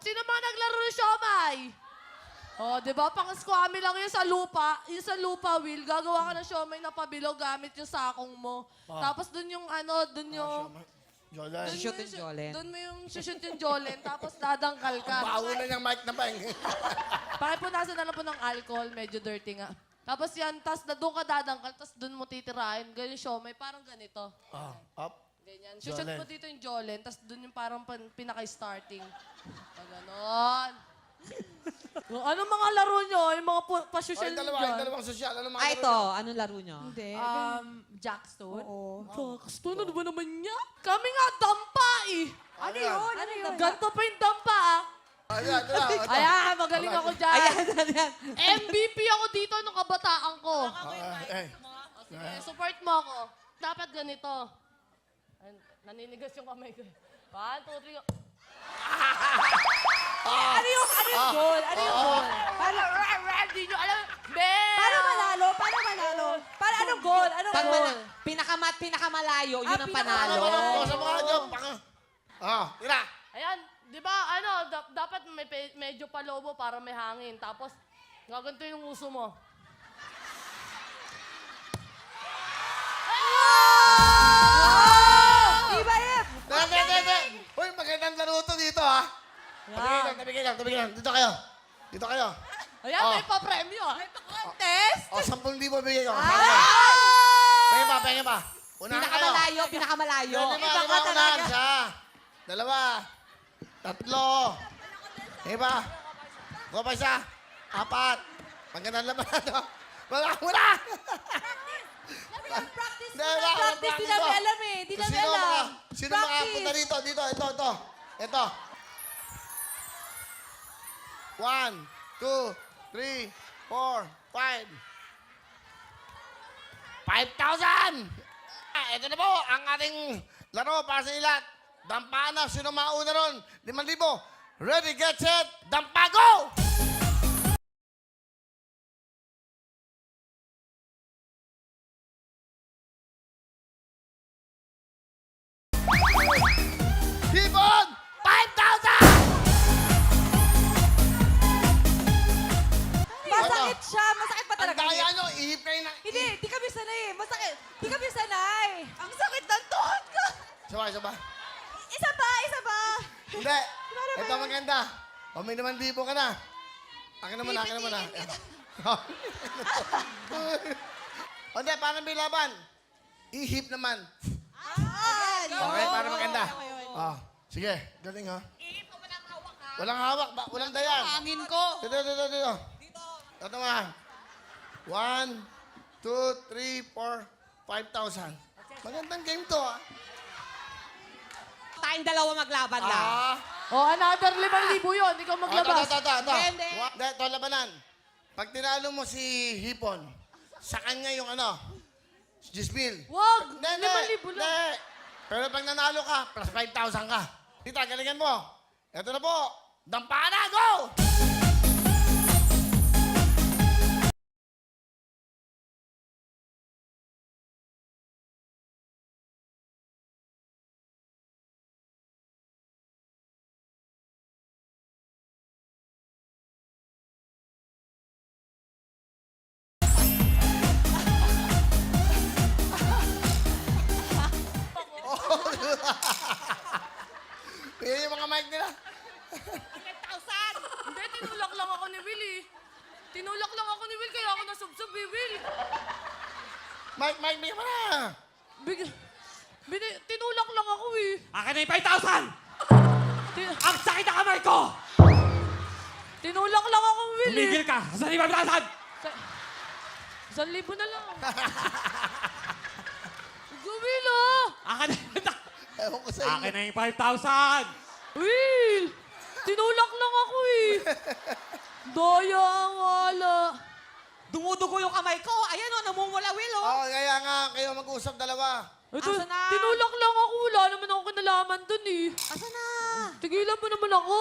Sino mga naglaro ng siomay? Oh, di ba? Pang-squammy lang yun sa lupa. Yung sa lupa, Will, gagawa ka ng siomay na pabilog gamit yung sakong mo. Tapos dun yung dun yung... Jolen. Shoot yung Jolen. Dun mo yung shoot yung Jolen, tapos dadangkal ka. Bawo na ng mic na ba? Pakipunasan na lang po ng alcohol, medyo dirty nga. Tapos yan, tapos doon ka dadangkal, tapos doon mo titirahin. Ganyan siomay, parang ganito. Up. Ganyan. Shoot Jolen. mo dito yung Jolen, tapos doon yung parang pinaka-starting. Ganon. Anong mga laro nyo? Yung mga pa-social Ay, dyan? dalawang sosyal. Ano mga Ito. Anong laro nyo? Hindi. Jackstone? Oo. Jackstone? Ano ba naman niya? Kami nga, dampa eh. Ano yun? Ano yun? Ganto pa yung dampa ah. Ayan, ito. Ayan, magaling ako dyan. Ayan. MVP ako dito nung kabataan ko. Eh, Sige, support mo ako. Dapat ganito. Ay, naninigas yung kamay ko. 1, 2, 3. Ano yung goal? Ano yung goal? Hindi nyo alam. Bell! Paano manalo? Paano anong goal? Anong Pag goal? Pinakamalayo, yun ang panalo. sa mga job. Tira. Ayan, di ba, dapat may medyo palobo para may hangin. Tapos, gaganto yung uso mo. Iba yun! Hindi. Uy, magandang laro to dito, ha? Tabigay lang. Dito kayo. Ayan, may pa-premyo. May pa-contest. 10,000 bigay ko. Pengen pa. Unahan kayo. Pinakamalayo. Iba ka talaga. Isa. 2. 3. Iba. Kuha pa isa. 4. Magandang laban na to. Muna! Practice Hindi, mo wala na akong practice. Di practice namin to. alam eh. Di namin alam. Sino makapunta dito? Ito. 1, 2, 3, 4, 5. 5,000! Ito na po ang ating laro para sa ilat. Dampana, sino mauna ron? 5,000. Ready, get set, dampago! Hipon! 5,000! Masakit siya. Masakit pa Ang talaga. daya nyo, ihip kayo na... Hindi, di kami sanay eh. Masakit. Di kami sanay. Ang sakit ng tuhod ko. Isa pa. Isa pa. Hindi. Ito maganda. O may 5,000 ka na. Akin naman na. O hindi, parang may laban. Ihip naman. Okay, para maganda. Sige, galing ha. Ihip ko walang hawak ha. Walang hawak, walang dayan. Hangin ko. Dito. Ito nga. 1, 2, 3, 4, 5,000. Magandang game to ha. Tayong dalawa maglaban lang. Another 5,000 yun. Ikaw maglabas. Ito. Hindi. Ito, labanan. Pag tinalo mo si Hipon, sa kanya yung Gisbil. Wag! Hindi. 5,000 lang. Pero pag nanalo ka, plus 5,000 ka. Tita, galingan mo. Ito na po. Dampana, go! Yan yung mga mic nila. 5,000. Hindi, tinulak lang ako ni Will eh. Tinulak lang ako ni Will, kaya ako nasubsob eh, Will. Mic, bigyan mo na. Tinulak lang ako eh. Akin na yung 5,000. Ti- Ang sakit ng kamay ko. Tinulak lang ako, Will eh. Tumigil ka. Saan yung 5,000? 1,000 na lang. Go, Will ah! Akin na yung Ewan ko sa inyo. Akin na yung 5,000. Will! Tinulak lang ako eh. Daya ang wala. Dumudugo yung kamay ko. Ayan o, namumula, Will o. Kaya nga, kayo mag-usap dalawa. Ito, Asa na? tinulak lang ako. Wala naman ako kinalaman dun eh. Asa na? Tigilan mo naman ako.